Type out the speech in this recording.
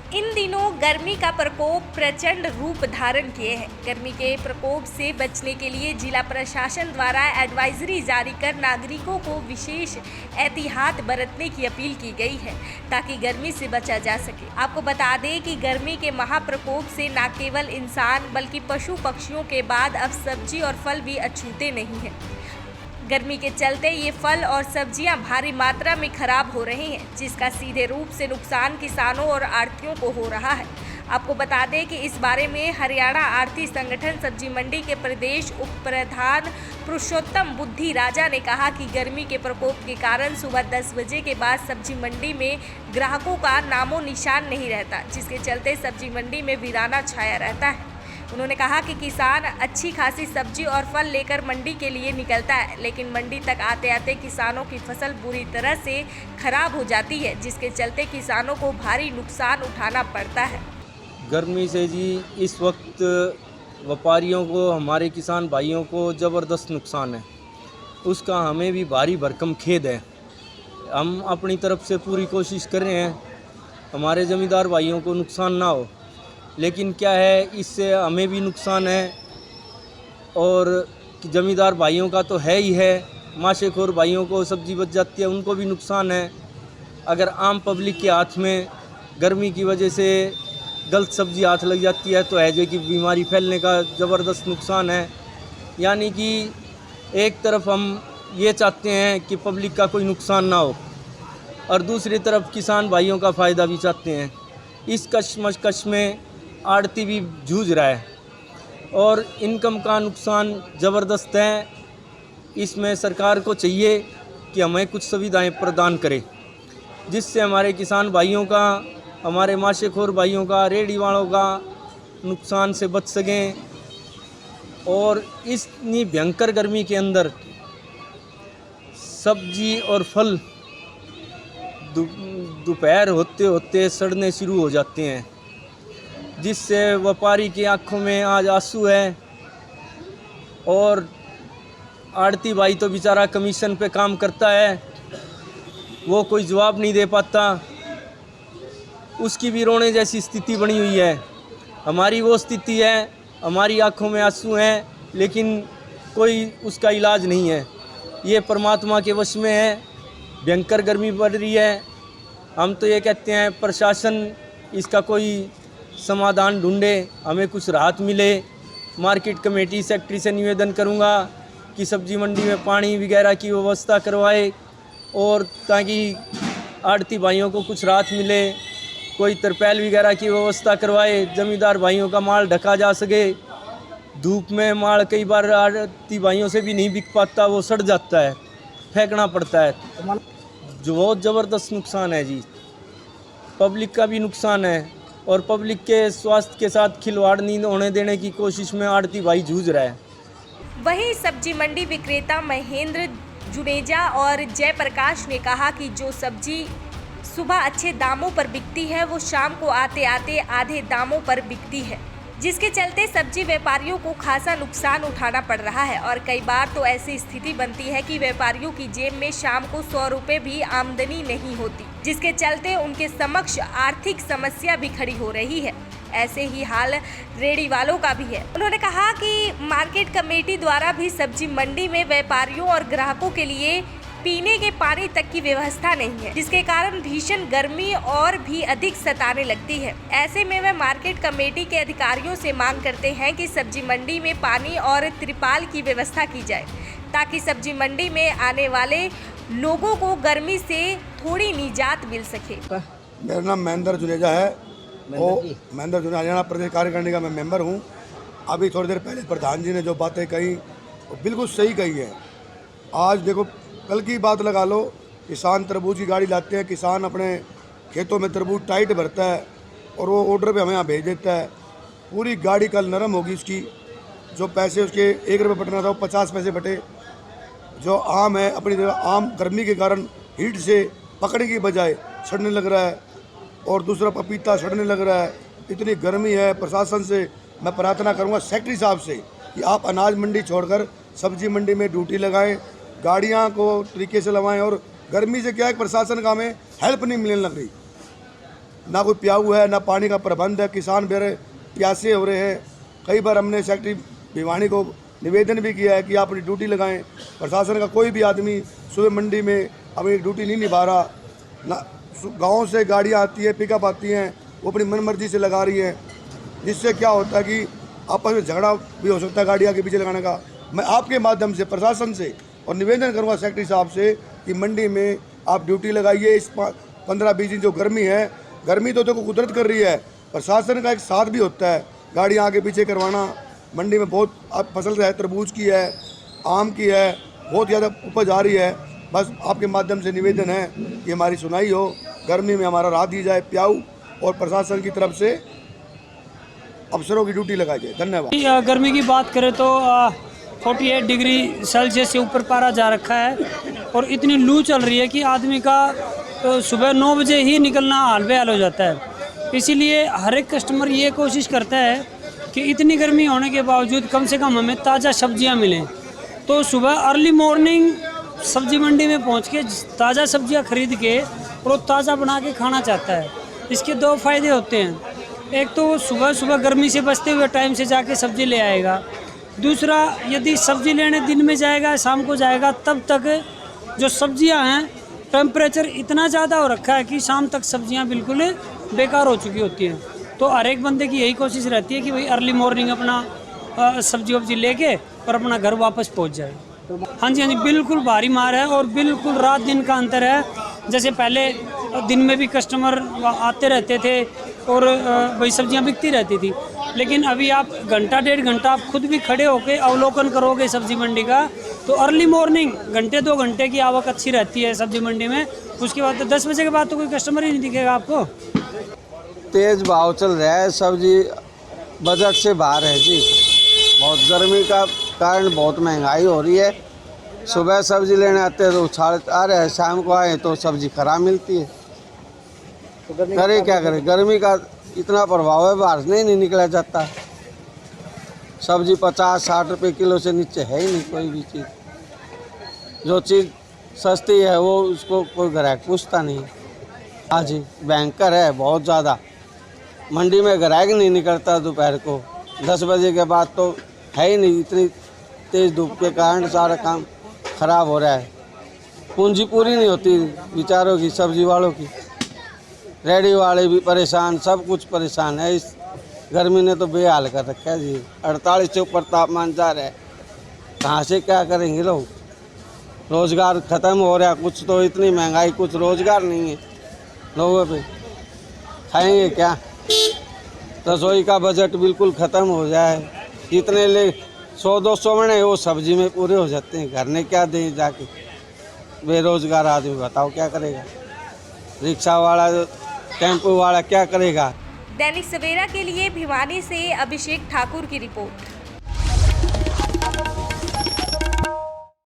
इन दिनों गर्मी का प्रकोप प्रचंड रूप धारण किए है। गर्मी के प्रकोप से बचने के लिए जिला प्रशासन द्वारा एडवाइजरी जारी कर नागरिकों को विशेष एहतियात बरतने की अपील की गई है ताकि गर्मी से बचा जा सके। आपको बता दें कि गर्मी के महाप्रकोप से न केवल इंसान बल्कि पशु पक्षियों के बाद अब सब्जी और फल भी अछूते नहीं हैं। गर्मी के चलते ये फल और सब्जियां भारी मात्रा में खराब हो रही हैं, जिसका सीधे रूप से नुकसान किसानों और आढ़तियों को हो रहा है। आपको बता दें कि इस बारे में हरियाणा आढ़ती संगठन सब्जी मंडी के प्रदेश उप प्रधान पुरुषोत्तम बुद्धि राजा ने कहा कि गर्मी के प्रकोप के कारण सुबह 10 बजे के बाद सब्जी मंडी में ग्राहकों का नामो निशान नहीं रहता, जिसके चलते सब्जी मंडी में वीराना छाया रहता है। उन्होंने कहा कि किसान अच्छी खासी सब्जी और फल लेकर मंडी के लिए निकलता है, लेकिन मंडी तक आते आते किसानों की फसल बुरी तरह से खराब हो जाती है, जिसके चलते किसानों को भारी नुकसान उठाना पड़ता है। गर्मी से जी इस वक्त व्यापारियों को, हमारे किसान भाइयों को ज़बरदस्त नुकसान है। उसका हमें भी भारी भरकम खेद है। हम अपनी तरफ से पूरी कोशिश कर रहे हैं हमारे ज़मींदार भाइयों को नुकसान ना हो, लेकिन क्या है, इससे हमें भी नुकसान है और ज़मींदार भाइयों का तो है ही है। माशेखोर भाइयों को सब्जी बच जाती है, उनको भी नुकसान है। अगर आम पब्लिक के हाथ में गर्मी की वजह से गलत सब्जी हाथ लग जाती है तो हैजे की बीमारी फैलने का ज़बरदस्त नुकसान है। यानी कि एक तरफ हम ये चाहते हैं कि पब्लिक का कोई नुकसान ना हो और दूसरी तरफ किसान भाइयों का फ़ायदा भी चाहते हैं। इस कशमकश में आढ़ती भी जूझ रहा है और इनकम का नुकसान ज़बरदस्त है। इसमें सरकार को चाहिए कि हमें कुछ सुविधाएं प्रदान करे, जिससे हमारे किसान भाइयों का, हमारे माशेखोर भाइयों का, रेहड़ी वालों का नुकसान से बच सकें। और इतनी भयंकर गर्मी के अंदर सब्जी और फल दोपहर होते होते सड़ने शुरू हो जाते हैं, जिससे व्यापारी की आंखों में आज आंसू है। और आढ़ती भाई तो बेचारा कमीशन पे काम करता है, वो कोई जवाब नहीं दे पाता, उसकी भी रोने जैसी स्थिति बनी हुई है। हमारी वो स्थिति है, हमारी आंखों में आंसू हैं, लेकिन कोई उसका इलाज नहीं है। ये परमात्मा के वश में है। भयंकर गर्मी बढ़ रही है। हम तो ये कहते हैं प्रशासन इसका कोई समाधान ढूंढे, हमें कुछ राहत मिले। मार्केट कमेटी सेक्रेटरी से निवेदन करूंगा कि सब्जी मंडी में पानी वगैरह की व्यवस्था करवाए और ताकि आढ़ती भाइयों को कुछ राहत मिले। कोई तरपाल वगैरह की व्यवस्था करवाए, ज़मींदार भाइयों का माल ढका जा सके। धूप में माल कई बार आढ़ती भाइयों से भी नहीं बिक पाता, वो सड़ जाता है, फेंकना पड़ता है। जो बहुत ज़बरदस्त नुकसान है जी। पब्लिक का भी नुकसान है और पब्लिक के स्वास्थ्य के साथ खिलवाड़ नहीं होने देने की कोशिश में आढ़ती भाई जूझ रहा है। वहीं सब्जी मंडी विक्रेता महेंद्र जुनेजा और जयप्रकाश ने कहा कि जो सब्जी सुबह अच्छे दामों पर बिकती है वो शाम को आते आते आधे दामों पर बिकती है, जिसके चलते सब्जी व्यापारियों को खासा नुकसान उठाना पड़ रहा है। और कई बार तो ऐसी स्थिति बनती है कि व्यापारियों की जेब में शाम को 100 रुपये भी आमदनी नहीं होती, जिसके चलते उनके समक्ष आर्थिक समस्या भी खड़ी हो रही है। ऐसे ही हाल रेहड़ी वालों का भी है। उन्होंने कहा कि मार्केट कमेटी द्वारा भी सब्जी मंडी में व्यापारियों और ग्राहकों के लिए पीने के पानी तक की व्यवस्था नहीं है, जिसके कारण भीषण गर्मी और भी अधिक सताने लगती है। ऐसे में वे मार्केट कमेटी के अधिकारियों से मांग करते हैं कि सब्जी मंडी में पानी और त्रिपाल की व्यवस्था की जाए, ताकि सब्जी मंडी में आने वाले लोगों को गर्मी से थोड़ी निजात मिल सके। मेरा नाम महेंद्र जुनेजा है और महेंद्र जुनेजा हरियाणा प्रदेश कार्यकारिणी का मैं मेंबर हूँ। अभी थोड़ी देर पहले प्रधान जी ने जो बातें कही वो बिल्कुल सही कही है। आज देखो, कल की बात लगा लो, किसान तरबूज की गाड़ी लाते हैं, किसान अपने खेतों में तरबूज टाइट भरता है और वो ऑर्डर पे हमें यहाँ भेज देता है। पूरी गाड़ी कल नरम होगी उसकी, जो पैसे उसके 1 रुपये बटना था वो 50 पैसे बटे। जो आम है, अपनी जगह आम गर्मी के कारण हीट से पकड़ने की बजाय सड़ने लग रहा है और दूसरा पपीता सड़ने लग रहा है। इतनी गर्मी है। प्रशासन से मैं प्रार्थना करूँगा, सेक्रेटरी साहब से, कि आप अनाज मंडी छोड़कर सब्जी मंडी में ड्यूटी लगाएं, गाड़ियां को तरीके से लगाएं। और गर्मी से क्या है, प्रशासन का हमें हेल्प नहीं मिलने लग रही। ना कोई प्याऊ है, ना पानी का प्रबंध है, किसान बेरे प्यासे हो रहे हैं। कई बार हमने सेक्रेटरी भिवानी को निवेदन भी किया है कि आप अपनी ड्यूटी लगाएं। प्रशासन का कोई भी आदमी सुबह मंडी में अपनी ड्यूटी नहीं निभा रहा ना। गाँव से गाड़ियाँ आती है, पिकअप आती हैं, वो अपनी मनमर्जी से लगा रही है, जिससे क्या होता है कि आपस में झगड़ा भी हो सकता है गाड़ियाँ के पीछे लगाने का। मैं आपके माध्यम से प्रशासन से और निवेदन करूँगा सेक्रेटरी साहब से कि मंडी में आप ड्यूटी लगाइए। इस 15-20 दिन जो गर्मी है, गर्मी तो देखो कुदरत कर रही है, प्रशासन का एक साथ भी होता है गाड़ियाँ आगे पीछे करवाना। मंडी में बहुत फसल है, तरबूज की है, आम की है, बहुत ज़्यादा उपज आ रही है। बस आपके माध्यम से निवेदन है कि हमारी सुनाई हो, गर्मी में हमारा राहत दी जाए, प्याऊ और प्रशासन की तरफ से अफसरों की ड्यूटी लगाई जाए। धन्यवाद। गर्मी की बात करें तो 48 डिग्री सेल्सियस से ऊपर पारा जा रखा है और इतनी लू चल रही है कि आदमी का सुबह 9 बजे ही निकलना हाल बेहाल हो जाता है। इसीलिए हर एक कस्टमर ये कोशिश करता है कि इतनी गर्मी होने के बावजूद कम से कम हमें ताज़ा सब्जियां मिलें। तो सुबह अर्ली मॉर्निंग सब्जी मंडी में पहुंच के ताज़ा सब्जियां खरीद के और ताज़ा बना के खाना चाहता है। इसके 2 फ़ायदे होते हैं। एक तो वो सुबह सुबह गर्मी से बचते हुए टाइम से जाके सब्जी ले आएगा। दूसरा, यदि सब्जी लेने दिन में जाएगा, शाम को जाएगा, तब तक जो सब्जियां हैं टेम्परेचर इतना ज़्यादा हो रखा है कि शाम तक सब्जियां बिल्कुल बेकार हो चुकी होती हैं। तो हर एक बंदे की यही कोशिश रहती है कि भाई अर्ली मॉर्निंग अपना सब्जी वब्जी लेके और अपना घर वापस पहुंच जाए। हाँ जी, बिल्कुल भारी मार है और बिल्कुल रात दिन का अंतर है। जैसे पहले दिन में भी कस्टमर आते रहते थे और वही सब्जियां बिकती रहती थी, लेकिन अभी आप घंटा 1.5 घंटा आप खुद भी खड़े होकर अवलोकन करोगे सब्जी मंडी का, तो अर्ली मॉर्निंग घंटे 2 घंटे की आवक अच्छी रहती है सब्जी मंडी में। उसके बाद तो 10 बजे के बाद तो कोई कस्टमर ही नहीं दिखेगा आपको। तेज़ भाव चल रहा है, सब्जी बजट से बाहर है जी। बहुत गर्मी का कारण बहुत महंगाई हो रही है। सुबह सब्जी लेने आते हैं तो उछाल आ रहे हैं, शाम को आए तो सब्जी खराब मिलती है। करे क्या करे, गर्मी का इतना प्रभाव है, बाहर नहीं निकला जाता। सब्जी 50-60 रुपये किलो से नीचे है ही नहीं कोई भी चीज़। जो चीज़ सस्ती है वो उसको कोई ग्राहक पूछता नहीं। हाँ जी, भयंकर है बहुत ज़्यादा। मंडी में ग्राहक नहीं निकलता दोपहर को, 10 बजे के बाद तो है ही नहीं। इतनी तेज़ धूप के कारण सारा काम ख़राब हो रहा है। पूंजी पूरी नहीं होती बेचारों की, सब्जी वालों की। रेडी वाले भी परेशान, सब कुछ परेशान है। इस गर्मी ने तो बेहाल कर रखा है जी। 48 से ऊपर तापमान जा रहा है, कहाँ से क्या करेंगे लोग। रोज़गार ख़त्म हो रहा है, कुछ तो इतनी महंगाई, कुछ रोज़गार नहीं है लोगों पे। खाएंगे क्या? रसोई का बजट बिल्कुल ख़त्म हो जाए। जितने ले 100-200 महीने वो सब्जी में पूरे हो जाते हैं। घर ने क्या दें जाके, बेरोज़गार आदमी बताओ क्या करेगा। रिक्शा वाला, टेम्पो वाला क्या करेगा। दैनिक सवेरा के लिए भिवानी से अभिषेक ठाकुर की रिपोर्ट।